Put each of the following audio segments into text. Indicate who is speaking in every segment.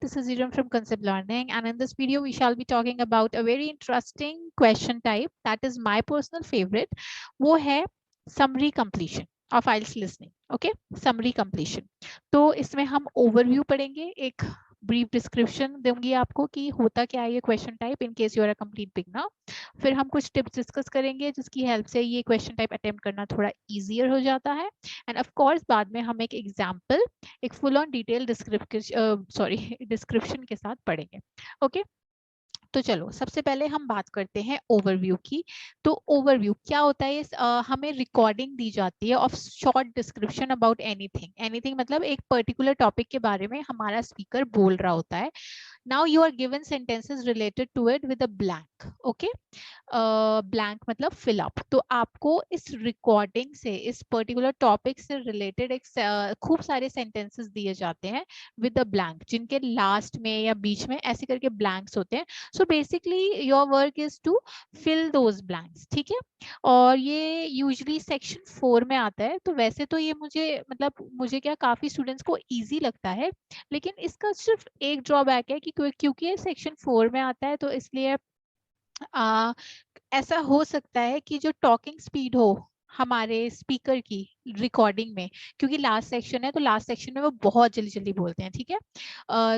Speaker 1: this is Iram from Concept Learning, and in this video we shall be talking about a very interesting question type that is my personal favorite. वो है summary completion of IELTS listening. Okay, summary completion. तो इसमें हम overview पढ़ेंगे, एक brief description दूंगी आपको कि होता क्या है ये question type in case you are a complete beginner. फिर हम कुछ टिप्स डिस्कस करेंगे जिसकी हेल्प से ये क्वेश्चन टाइप अटेम्प्ट करना थोड़ा इजियर हो जाता है. एंड ऑफ कोर्स बाद में हम एक एग्जांपल, एक फुल ऑन डिटेल डिस्क्रिप्शन के साथ पढ़ेंगे. ओके, तो चलो सबसे पहले हम बात करते हैं ओवरव्यू की. तो ओवरव्यू क्या होता है? हमें रिकॉर्डिंग दी जाती है of short description about anything. Anything मतलब एक पर्टिकुलर टॉपिक के बारे में हमारा स्पीकर बोल रहा होता है. Now you are given sentences related to it with a blank. Okay, blank मतलब फिल अप. तो आपको इस रिकॉर्डिंग से, इस पर्टिकुलर टॉपिक से रिलेटेड एक खूब सारे सेंटेंसेस दिए जाते हैं विद अ ब्लैंक, जिनके लास्ट में या बीच में ऐसे करके ब्लैंक्स होते हैं. So basically your work is to fill those blanks. ठीक है, और ये यूजुअली सेक्शन 4 में आता है. तो वैसे तो ये मुझे क्या काफी स्टूडेंट्स को इजी लगता है, लेकिन इसका सिर्फ एक ड्रॉबैक है कि क्योंकि ये सेक्शन 4 में आता है तो इसलिए ऐसा हो सकता है कि जो टॉकिंग स्पीड हो हमारे स्पीकर की रिकॉर्डिंग में, क्योंकि लास्ट सेक्शन है तो लास्ट सेक्शन में वो बहुत जल्दी जल्दी बोलते हैं. ठीक है,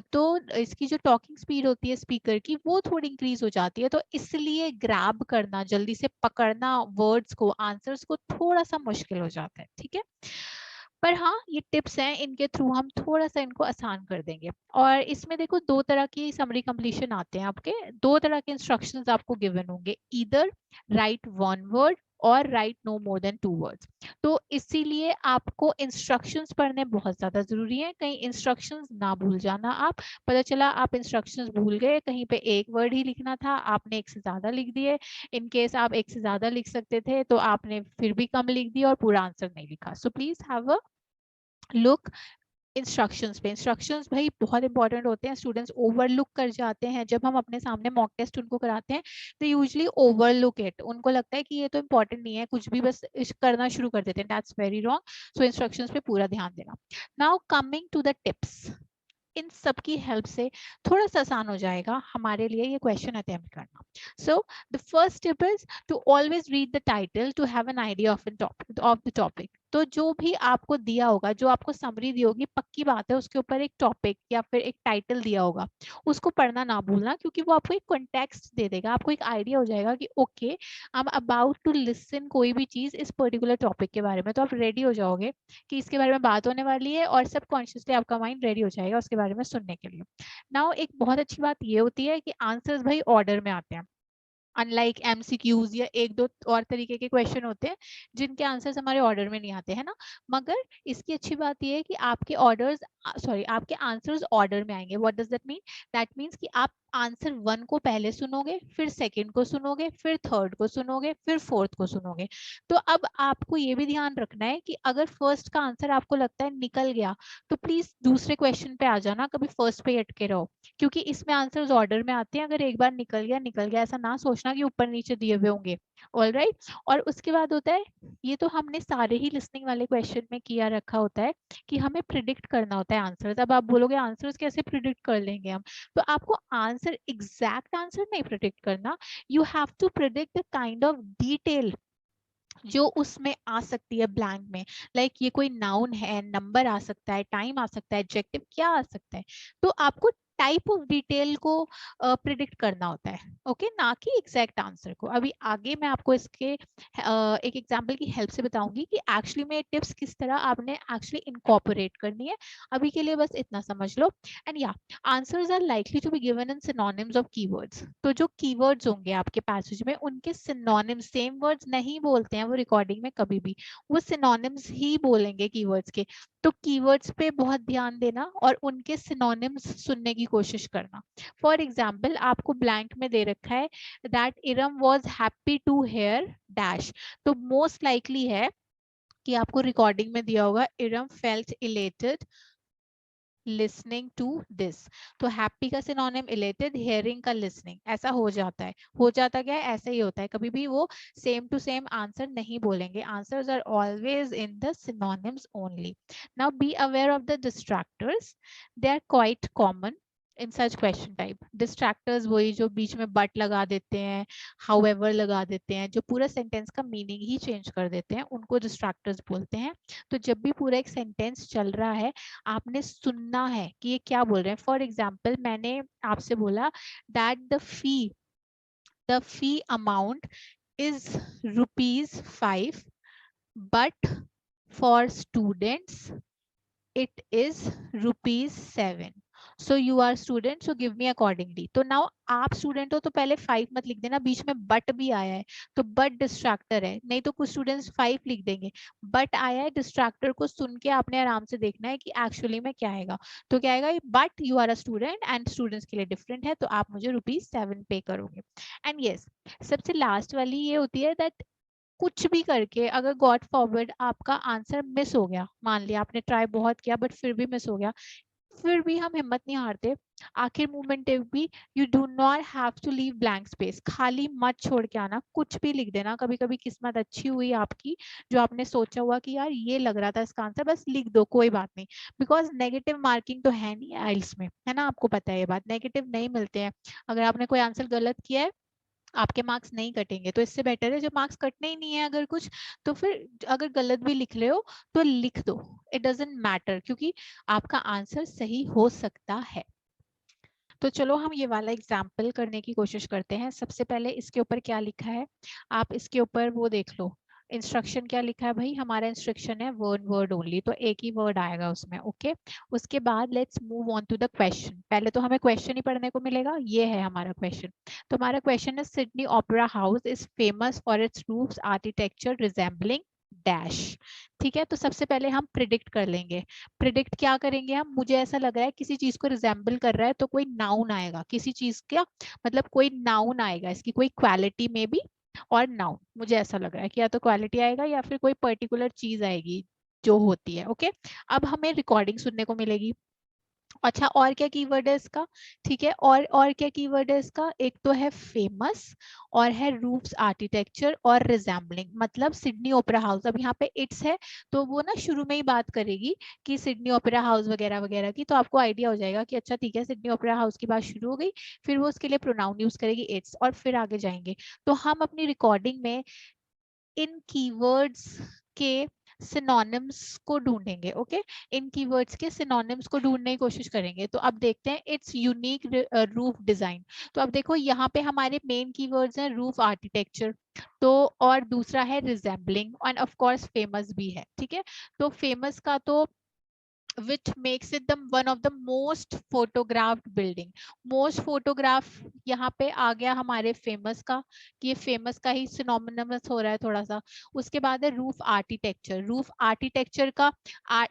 Speaker 1: तो इसकी जो टॉकिंग स्पीड होती है स्पीकर की वो थोड़ी इंक्रीज हो जाती है. तो इसलिए ग्रैब करना, जल्दी से पकड़ना वर्ड्स को, आंसर्स को थोड़ा सा मुश्किल हो जाता है. ठीक है, पर हाँ ये टिप्स हैं, इनके थ्रू हम थोड़ा सा इनको आसान कर देंगे. और इसमें देखो दो तरह की समरी कंप्लीशन आते हैं आपके, दो तरह के इंस्ट्रक्शंस आपको गिवन होंगे, either write one word or write no more than 2 words. तो इसीलिए आपको इंस्ट्रक्शंस पढ़ने बहुत ज्यादा जरूरी है. कहीं इंस्ट्रक्शंस ना भूल जाना. आप पता चला आप इंस्ट्रक्शंस भूल गए, कहीं पे एक वर्ड ही लिखना था, आपने एक से ज्यादा लिख दिए. इन केस आप एक से ज्यादा लिख सकते थे तो आपने फिर भी कम लिख दिया और पूरा आंसर नहीं लिखा. So please have a look instructions पे. इंस्ट्रक्शंस भाई बहुत इंपॉर्टेंट होते हैं. स्टूडेंट्स ओवरलुक कर जाते हैं जब हम अपने सामने मॉक टेस्ट उनको कराते हैं. तो यूजुअली ओवरलुक इट, उनको लगता है कि ये तो इंपॉर्टेंट नहीं है, कुछ भी बस करना शुरू कर देते हैं. That's very wrong. So instructions पे पूरा ध्यान देना. Now coming to the tips, इन सब की हेल्प से थोड़ा सा आसान हो जाएगा हमारे लिए ये क्वेश्चन अटेम्प्ट करना. So the first tip is to always read the title to have an idea of the topic. तो जो भी आपको दिया होगा, जो आपको समरी दी होगी, पक्की बात है उसके ऊपर एक टॉपिक या फिर एक टाइटल दिया होगा, उसको पढ़ना ना भूलना, क्योंकि वो आपको एक कॉन्टेक्स्ट दे देगा. आपको एक आइडिया हो जाएगा कि okay I am about to listen कोई भी चीज इस पर्टिकुलर टॉपिक के बारे में. तो आप रेडी हो जाओगे कि इसके बारे में बात होने वाली है और सबकॉन्शियसली आपका माइंड रेडी हो जाएगा उसके बारे में सुनने के लिए. नाउ एक बहुत अच्छी बात ये होती है कि आंसर्स भाई ऑर्डर में आते हैं. अनलाइक एमसीक्यूज या एक दो और तरीके के क्वेश्चन होते हैं जिनके आंसर्स हमारे ऑर्डर में नहीं आते हैं ना. मगर इसकी अच्छी बात यह है कि आपके आपके आंसर्स ऑर्डर में आएंगे. What does that mean? That means कि आप आंसर 1 को पहले सुनोगे, फिर सेकंड को सुनोगे, फिर थर्ड को सुनोगे, फिर फोर्थ को सुनोगे. तो अब आपको ये भी ध्यान रखना है कि अगर फर्स्ट का आंसर आपको लगता है निकल गया तो प्लीज दूसरे क्वेश्चन पे आ जाना, कभी फर्स्ट पे ही अटके रहो, क्योंकि इसमें आंसर्स ऑर्डर में आते हैं. अगर एक बार निकल गया ऐसा ना सोचना कि ऊपर नीचे दिए हुए होंगे. All right. और उसके बाद होता है, ये तो हमने सारे ही लिसनिंग वाले क्वेश्चन में किया रखा होता है कि हमें प्रिडिक्ट करना होता है आंसर्स. अब आप बोलोगे आंसर्स कैसे प्रिडिक्ट कर लेंगे हम? तो आपको आंसर, एग्जैक्ट आंसर नहीं प्रिडिक्ट करना. You have to predict the kind of detail जो उसमें आ सकती है ब्लैंक में. लाइक ये कोई नाउन है, नंबर आ सकता है, टाइम आ सकता है, एडजेक्टिव क्या आ सकता है. तो आपको टाइप ऑफ डिटेल को प्रिडिक्ट करना होता है. ओके, ना कि एग्जैक्ट आंसर को. अभी आगे मैं आपको इसके एक एग्जांपल की हेल्प से बताऊंगी कि एक्चुअली में टिप्स किस तरह आपने एक्चुअली इनकॉर्पोरेट करनी है. अभी के लिए बस इतना समझ लो. एंड या answers are likely to be given in synonyms of keywords. तो जो कीवर्ड्स होंगे आपके पैसेज में उनके सिनोनिम्स, सेम वर्ड्स नहीं बोलते हैं वो रिकॉर्डिंग में कभी भी, वो सिनोनिम्स ही बोलेंगे कीवर्ड्स के. तो कीवर्ड्स पे बहुत ध्यान देना और उनके सिनोनिम्स सुनने की कोशिश करना. फॉर एग्जाम्पल आपको ब्लैंक में दे रखा है that Iram was happy to hear dash. तो मोस्ट लाइकली है कि आपको रिकॉर्डिंग में दिया होगा Iram felt elated listening to this. तो हैप्पी का सिनोनिम इलेटेड, हेयरिंग का लिसनिंग. ऐसा हो जाता है. हो जाता क्या है, ऐसा ही होता है. कभी भी वो सेम टू सेम आंसर नहीं बोलेंगे. Answers are always in the synonyms only. Now be aware of the distractors. They are quite common. In such question type. Distractors वही जो बीच में बट लगा देते हैं, हाउएवर लगा देते हैं, जो पूरा सेंटेंस का मीनिंग ही चेंज कर देते हैं, उनको डिस्ट्रैक्टर्स बोलते हैं। तो जब भी पूरा एक सेंटेंस चल रहा है, आपने सुनना है कि ये क्या बोल रहे हैं। फॉर एग्जाम्पल, मैंने आपसे बोला that the fee amount is ₹5, but for students it is ₹7. So you are student, so give me accordingly. तो now आप स्टूडेंट हो तो पहले 5 मत लिख देना, बीच में बट भी आया है तो बट डिस्ट्रैक्टर है, नहीं तो कुछ स्टूडेंट्स 5 लिख देंगे। बट आया है, डिस्ट्रैक्टर को सुन के आपने आराम से देखना है कि एक्चुअली में क्या आएगा। तो क्या आएगा, but you are a student and students के लिए डिफरेंट है, तो आप मुझे ₹7 पे करोगे। एंड यस, सबसे लास्ट वाली ये होती है दैट कुछ भी करके अगर गॉड फॉरवर्ड आपका आंसर मिस हो गया, मान लिया आपने ट्राई बहुत किया बट फिर भी मिस हो गया, फिर भी हम हिम्मत नहीं हारते। आखिर मूवमेंट भी, you do not have to leave blank space, खाली मत छोड़ के आना, कुछ भी लिख देना। कभी कभी किस्मत अच्छी हुई आपकी, जो आपने सोचा हुआ कि यार ये लग रहा था इसका आंसर, बस लिख दो, कोई बात नहीं। बिकॉज नेगेटिव मार्किंग तो है नहीं आइल्स में, है ना, आपको पता है ये बात, नेगेटिव नहीं मिलते हैं। अगर आपने कोई आंसर गलत किया है, आपके मार्क्स नहीं कटेंगे। तो इससे बेटर है जब मार्क्स कटने ही नहीं है अगर कुछ, तो फिर अगर गलत भी लिख रहे हो तो लिख दो, इट डजेंट मैटर, क्योंकि आपका आंसर सही हो सकता है। तो चलो हम ये वाला एग्जाम्पल करने की कोशिश करते हैं। सबसे पहले इसके ऊपर क्या लिखा है, आप इसके ऊपर वो देख लो। इंस्ट्रक्शन क्या लिखा है भाई, हमारा इंस्ट्रक्शन है वन वर्ड ओनली, तो एक ही वर्ड आएगा उसमें। ओके, उसके बाद let's move on to the question. पहले तो हमें क्वेश्चन ही पढ़ने को मिलेगा, ये है हमारा क्वेश्चन। तो हमारा क्वेश्चन है, Sydney opera house is famous for its roofs architecture resembling dash. ठीक है, तो सबसे पहले हम प्रिडिक्ट कर लेंगे। प्रिडिक्ट क्या करेंगे हम, मुझे ऐसा लग रहा है किसी चीज को रिजेंबल कर रहा है तो कोई नाउन आएगा, किसी चीज का मतलब कोई नाउन आएगा, इसकी कोई क्वालिटी में भी, और नाउन मुझे ऐसा लग रहा है कि या तो क्वालिटी आएगा या फिर कोई पर्टिकुलर चीज आएगी जो होती है। ओके, अब हमें रिकॉर्डिंग सुनने को मिलेगी। अच्छा, और क्या कीवर्ड है इसका, ठीक है, और क्या कीवर्ड है इसका, एक तो है फेमस, और है रूफ्स आर्किटेक्चर और रिजेंबलिंग, मतलब सिडनी ओपेरा हाउस। अब यहाँ पे इट्स है तो वो ना शुरू में ही बात करेगी कि सिडनी ओपेरा हाउस वगैरह वगैरह की, तो आपको आइडिया हो जाएगा कि अच्छा ठीक है, सिडनी ओपेरा हाउस की बात शुरू हो गई, फिर वो उसके लिए प्रोनाउन यूज करेगी इट्स, और फिर आगे जाएंगे। तो हम अपनी रिकॉर्डिंग में इन कीवर्ड्स के सिनोनिम्स को ढूंढेंगे। ओके, इन कीवर्ड्स के सिनोनिम्स को ढूंढने की कोशिश करेंगे। तो अब देखते हैं इट्स यूनिक रूफ डिजाइन। तो अब देखो यहाँ पे हमारे मेन कीवर्ड्स हैं रूफ आर्किटेक्चर, तो और दूसरा है resembling, end of course famous भी है। ठीक है, तो फेमस का तो which makes it the one of the most photographed building, most photograph यहाँ पे आ गया हमारे फेमस का, कि ये फेमस का ही सिनोनिमस हो रहा है थोड़ा सा। उसके बाद है रूफ आर्किटेक्चर, रूफ आर्किटेक्चर का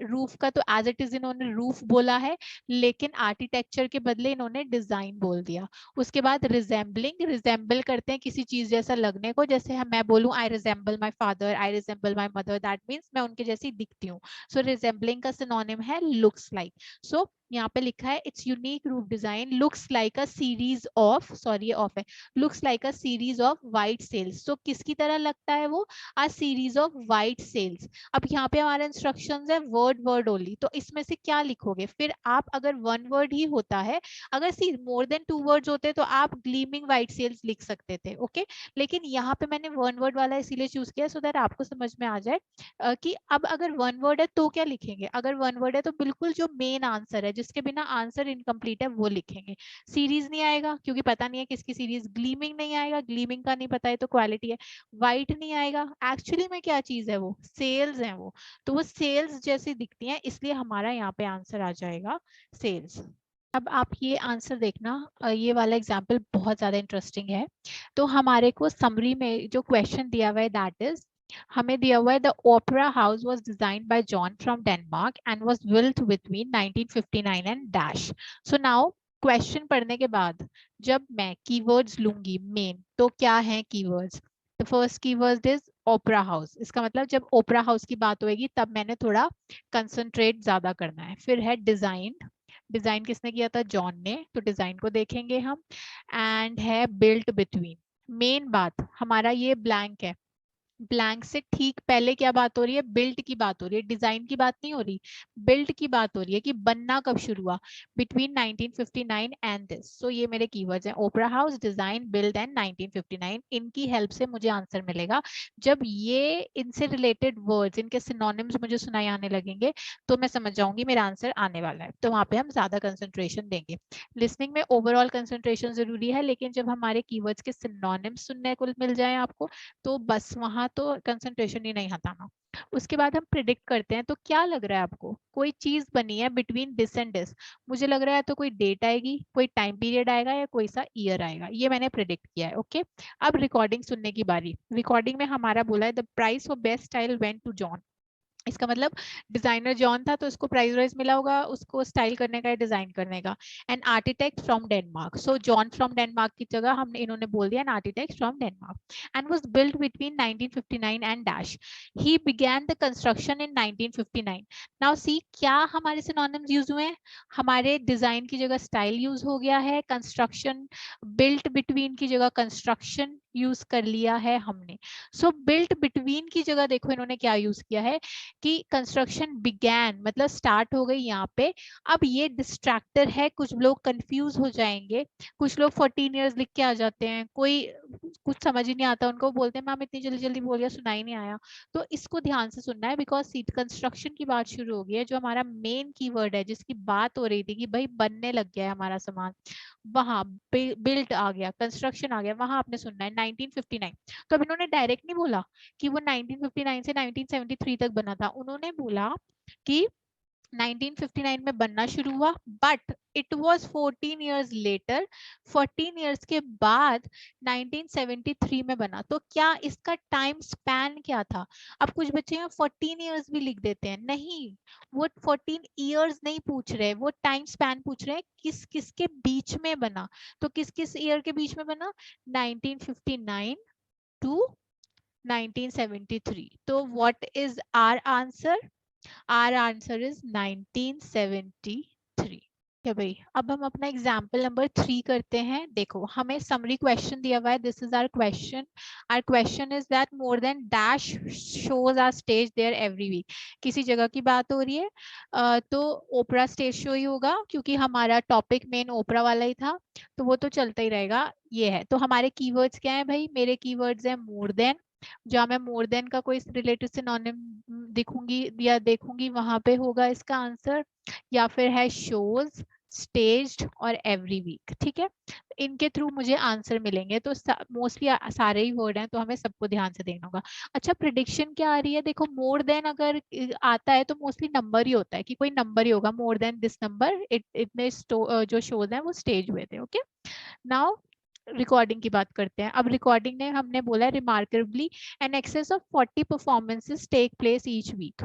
Speaker 1: रूफ का तो एज इट इज इन्होंने रूफ बोला है, लेकिन आर्किटेक्चर के बदले इन्होंने डिजाइन बोल दिया। उसके बाद रिजेंबलिंग, रिजेंबल करते हैं किसी चीज जैसा लगने को, जैसे हम मैं बोलूं I resemble my father, I resemble my mother, that means मैं उनके जैसी दिखती हूँ। सो रिजेंबलिंग का सिनोनिम है लुक्स लाइक। सो यहाँ पे लिखा है it's unique roof design looks like a series of, sorry ये ऑफ है, looks like a series of white sails. तो किसकी तरह लगता है वो, a series of white sails. अब यहाँ पे हमारे इंस्ट्रक्शंस है वर्ड वर्ड ओनली, तो इसमें से क्या लिखोगे फिर आप, अगर वन वर्ड ही होता है, अगर सी मोर देन 2 वर्ड्स होते तो आप ग्लीमिंग वाइट सेल्स लिख सकते थे। ओके, लेकिन यहाँ पे मैंने वन वर्ड वाला इसीलिए चूज किया सो दैट आपको समझ में आ जाए कि अब अगर वन वर्ड है तो क्या लिखेंगे। अगर वन वर्ड है तो बिल्कुल जो मेन आंसर है, जिसके बिना आंसर इनकम्प्लीट है, वो लिखेंगे। सीरीज नहीं आएगा क्योंकि पता नहीं है किसकी सीरीज, ग्लीमिंग नहीं आएगा, ग्लीमिंग का नहीं पता है तो क्वालिटी है, वाइट नहीं आएगा, एक्चुअली में क्या चीज है वो, सेल्स है वो, तो वो सेल्स जैसी दिखती है, इसलिए हमारा यहाँ पे आंसर आ जाएगा सेल्स। अब आप ये आंसर देखना, ये वाला एग्जाम्पल बहुत ज्यादा इंटरेस्टिंग है। तो हमारे को समरी में जो क्वेश्चन दिया हुआ है दैट इज, हमें दिया हुआ है the opera house was designed bye John from Denmark and was built between 1959 and dash. So now question पढ़ने के बाद जब मैं कीवर्ड्स लूंगी मेन, तो क्या है keywords, the first keyword is opera house, इसका मतलब जब ओपेरा हाउस की बात होगी तब मैंने थोड़ा कंसंट्रेट ज्यादा करना है। फिर है डिजाइन, डिजाइन किसने किया था, जॉन ने, तो डिजाइन को देखेंगे हम। एंड है बिल्ट बिटवीन, मेन बात हमारा ये ब्लैंक है, ब्लैंक से ठीक पहले क्या बात हो रही है, बिल्ट की बात हो रही है, डिजाइन की बात नहीं हो रही, बिल्ट की बात हो रही है कि बनना कब शुरू हुआ, बिटवीन 1959 एंड दिस। सो ये मेरे कीवर्ड्स हैं, opera house, design, build and 1959। इनकी हेल्प से मुझे आंसर मिलेगा। जब ये इनसे रिलेटेड वर्ड्स, इनके सिनोनिम्स मुझे सुनाई आने लगेंगे तो मैं समझ जाऊंगी मेरा आंसर आने वाला है, तो वहां पे हम ज्यादा कंसंट्रेशन देंगे। लिसनिंग में ओवरऑल कंसंट्रेशन जरूरी है, लेकिन जब हमारे कीवर्ड्स के सिनोनिम्स सुनने को मिल जाए आपको, तो बस वहां तो कंसंट्रेशन ही नहीं हटाना। उसके बाद हम प्रिडिक्ट करते हैं। तो क्या लग रहा है आपको, कोई चीज बनी है बिटवीन दिस एंड दिस, मुझे लग रहा है तो कोई डेट आएगी, कोई टाइम पीरियड आएगा या कोई सा ईयर आएगा, ये मैंने प्रिडिक्ट किया है। ओके, अब रिकॉर्डिंग सुनने की बारी। रिकॉर्डिंग में हमारा बोला है the prize for best style went to John. इसका मतलब डिजाइनर जॉन था तो उसको प्राइज वाइज मिला होगा, उसको स्टाइल करने का या डिजाइन करने का। An architect from Denmark, so John from Denmark की जगह हमने इन्होंने बोल दिया an architect from Denmark. And was built between 1959 and dash, he began the construction in 1959। Now see क्या हमारे सिनोनिम्स यूज हुए हैं, हमारे डिजाइन की जगह स्टाइल यूज हो गया है, कंस्ट्रक्शन बिल्ट बिटवीन की जगह कंस्ट्रक्शन यूज कर लिया है हमने। सो बिल्ट बिटवीन की जगह देखो इन्होंने क्या यूज किया है कि कंस्ट्रक्शन बिगैन, मतलब स्टार्ट हो गई यहाँ पे। अब ये डिस्ट्रैक्टर है, कुछ लोग कंफ्यूज हो जाएंगे, कुछ लोग 14 इयर्स लिख के आ जाते हैं, कोई कुछ समझ ही नहीं आता उनको, बोलते हैं मैम इतनी जल्दी जल्दी बोल गया सुना ही नहीं आया। तो इसको ध्यान से सुनना है, बिकॉज सीट कंस्ट्रक्शन की बात शुरू हो गई है, जो हमारा मेन कीवर्ड है जिसकी बात हो रही थी कि भाई बनने लग गया है हमारा सामान, वहां बिल्ट आ गया, कंस्ट्रक्शन आ गया, वहां आपने सुनना है 1959। तो अब इन्होंने डायरेक्ट नहीं बोला कि वो 1959 से 1973 तक बना था, उन्होंने बोला कि 1959 में बनना शुरू हुआ, but it was 14 years later, 14 years के बाद 1973 में बना। तो क्या इसका टाइम स्पैन क्या था? अब कुछ बच्चे यहाँ 14 इयर्स भी लिख देते हैं, नहीं, वो 14 इयर्स नहीं पूछ रहे, वो टाइम स्पैन पूछ रहे हैं किस किस के बीच में बना। तो किस किस ईयर के बीच में बना, 1959 टू 1973। तो what is our answer? Our answer is 1973। क्या भाई, अब हम अपना एग्जाम्पल नंबर 3 करते हैं। देखो हमें समरी क्वेश्चन दिया हुआ है, this is our question. Our question is that more than dash shows are stage there every week. किसी जगह की बात हो रही है, तो ओपरा स्टेज शो ही होगा, क्योंकि हमारा टॉपिक मेन ओपरा वाला ही था, तो वो तो चलता ही रहेगा। ये है, तो हमारे कीवर्ड्स क्या है भाई, मेरे कीवर्ड्स है मोर देन, जहाँ मैं मोर देन का कोई रिलेटेड सिनोनिम दिखूंगी या देखूंगी वहां पे होगा इसका आंसर, या फिर है शोज, स्टेज्ड और एवरी वीक। ठीक है, इनके थ्रू मुझे आंसर मिलेंगे। तो मोस्टली सारे ही वर्ड हैं, तो हमें सबको ध्यान से देखना होगा। अच्छा, प्रिडिक्शन क्या आ रही है, देखो मोर देन अगर आता है तो मोस्टली नंबर ही होता है, कि कोई नंबर ही होगा, मोर देन दिस नंबर, इतने जो शोज हैं वो स्टेज हुए थे। ओके, नाउ रिकॉर्डिंग की बात करते हैं। अब रिकॉर्डिंग ने हमने बोला remarkably an excess of 40 performances take place each week.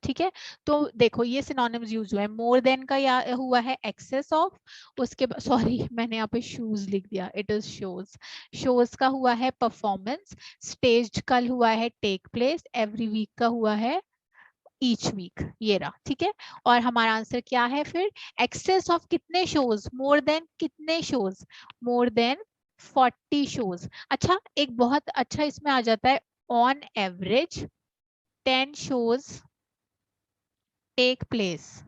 Speaker 1: ठीक है, तो देखो ये सिनोनिम्स यूज हुआ है, मोर देन का या हुआ है एक्सेस ऑफ, उसके बाद सॉरी मैंने यहाँ पे शूज लिख दिया, इट इज शोज। शोज का हुआ है परफॉर्मेंस, स्टेज का हुआ है टेक प्लेस, एवरी वीक का हुआ है ईच वीक, ये रहा। ठीक है, और हमारा आंसर क्या है फिर, एक्सेस ऑफ कितने शोज, मोर देन कितने शोज, मोर देन 40 शोज। अच्छा, एक बहुत अच्छा इसमें आ जाता है, on average 10 shows take place.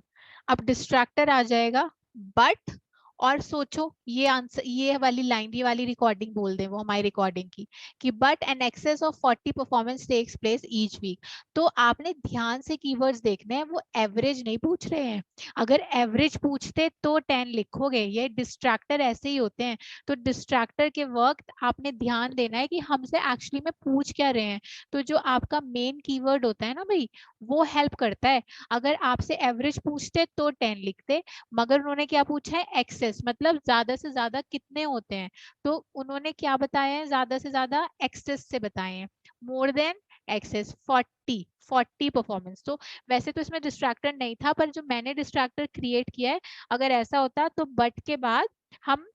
Speaker 1: अब डिस्ट्रैक्टर आ जाएगा, बट, और सोचो ये आंसर, ये वाली लाइन, ये वाली रिकॉर्डिंग बोल दे वो हमारी रिकॉर्डिंग की, कि but an excess of 40 performance takes place each week. तो आपने ध्यान से कीवर्ड्स देखने हैं, वो एवरेज नहीं पूछ रहे हैं। अगर एवरेज पूछते तो 10 लिखोगे, ये डिस्ट्रैक्टर ऐसे ही होते हैं। तो डिस्ट्रैक्टर के वक्त आपने ध्यान देना है कि हमसे एक्चुअली में पूछ क्या रहे हैं। तो जो आपका मेन कीवर्ड होता है ना भाई, वो हेल्प करता है। अगर आपसे एवरेज पूछते तो 10 लिखते, मगर उन्होंने क्या पूछा है, एक्सेस, मतलब ज्यादा से ज्यादा कितने होते हैं। तो उन्होंने क्या बताया है, ज्यादा से ज्यादा एक्सेस से बताए हैं, मोर देन एक्सेस 40 परफॉर्मेंस। तो वैसे तो इसमें डिस्ट्रैक्टर नहीं था, पर जो मैंने डिस्ट्रैक्टर क्रिएट किया है, अगर ऐसा होता तो बट के बाद हम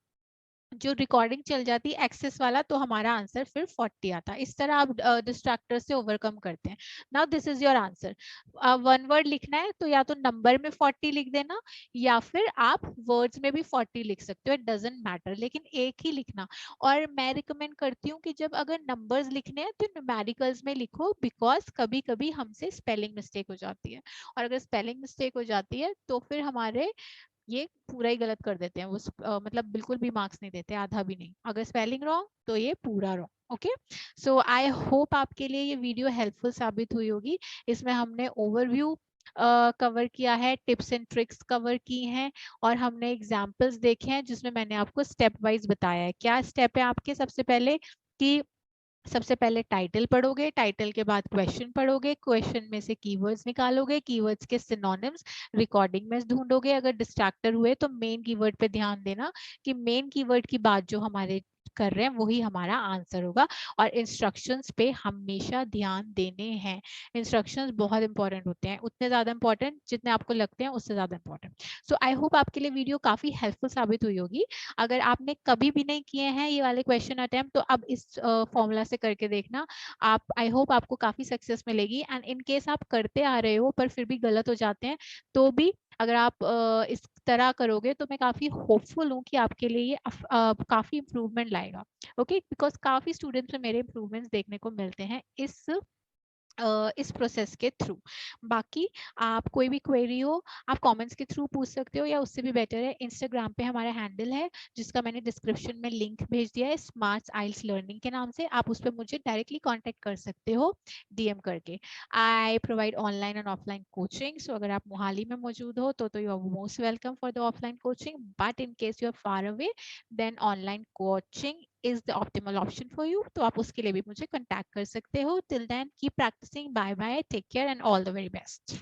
Speaker 1: जो रिकॉर्डिंग चल जाती है एक्सेस वाला, तो हमारा आंसर फिर 40 आता है। इस तरह आप डिस्ट्रैक्टर से ओवरकम करते हैं। Now this is your answer. One word लिखना है तो या तो नंबर में 40 लिख देना, या फिर आप वर्ड्स में भी 40 लिख सकते हो, इट डजेंट मैटर, लेकिन एक ही लिखना। और मैं रिकमेंड करती हूँ कि जब अगर नंबर्स लिखने हैं तो न्यूमेरिकल्स में लिखो, बिकॉज कभी कभी हमसे स्पेलिंग मिस्टेक हो जाती है, और अगर स्पेलिंग मिस्टेक हो जाती है तो फिर हमारे ये पूरा ही गलत कर देते हैं, वो मतलब बिल्कुल भी मार्क्स नहीं देते, आधा भी नहीं। अगर स्पेलिंग रॉन्ग तो ये पूरा wrong. Okay, so I hope आपके लिए ये वीडियो हेल्पफुल साबित हुई होगी। इसमें हमने ओवरव्यू कवर किया है, टिप्स एंड ट्रिक्स कवर की हैं, और हमने एग्जाम्पल्स देखे हैं जिसमें मैंने आपको स्टेप वाइज बताया है। क्या स्टेप है आपके? सबसे पहले कि सबसे पहले टाइटल पढ़ोगे, टाइटल के बाद क्वेश्चन पढ़ोगे, क्वेश्चन में से कीवर्ड्स निकालोगे, कीवर्ड्स के सिनोनिम्स रिकॉर्डिंग में ढूंढोगे। अगर डिस्ट्रैक्टर हुए तो मेन कीवर्ड पे ध्यान देना कि मेन कीवर्ड की बात जो हमारे कर रहे हैं वही हमारा आंसर होगा। और इंस्ट्रक्शंस पे हमेशा ध्यान देने हैं। इंस्ट्रक्शंस बहुत इंपॉर्टेंट होते हैं, उतने ज्यादा इंपॉर्टेंट जितने आपको लगते हैं उससे ज्यादा इंपॉर्टेंट। सो आई होप आपके लिए वीडियो काफी हेल्पफुल साबित हुई होगी। अगर आपने कभी भी नहीं किए हैं ये वाले क्वेश्चन अटेम्प्ट, तो अब इस फॉर्मूला से करके देखना। आप, आई होप आपको काफी सक्सेस मिलेगी। एंड इन केस आप करते आ रहे हो पर फिर भी गलत हो जाते हैं, तो भी अगर आप इस तरह करोगे तो मैं काफी होपफुल हूँ कि आपके लिए ये काफी इंप्रूवमेंट लाएगा। ओके, बिकॉज काफी स्टूडेंट्स में मेरे इंप्रूवमेंट्स देखने को मिलते हैं इस प्रोसेस के थ्रू। बाकी आप कोई भी क्वेरी हो आप कमेंट्स के थ्रू पूछ सकते हो, या उससे भी बेटर है इंस्टाग्राम पे हमारा हैंडल है जिसका मैंने डिस्क्रिप्शन में लिंक भेज दिया है, स्मार्ट आइल्स लर्निंग के नाम से। आप उस पर मुझे डायरेक्टली कांटेक्ट कर सकते हो डीएम करके। I provide online and offline coaching, so अगर आप मोहाली में मौजूद हो तो you are most welcome for the offline coaching, but in case you are far away then online coaching is the optimal option for you, तो आप उसके लिए भी मुझे contact कर सकते हो। Till then keep practicing, bye bye, take care and all the very best.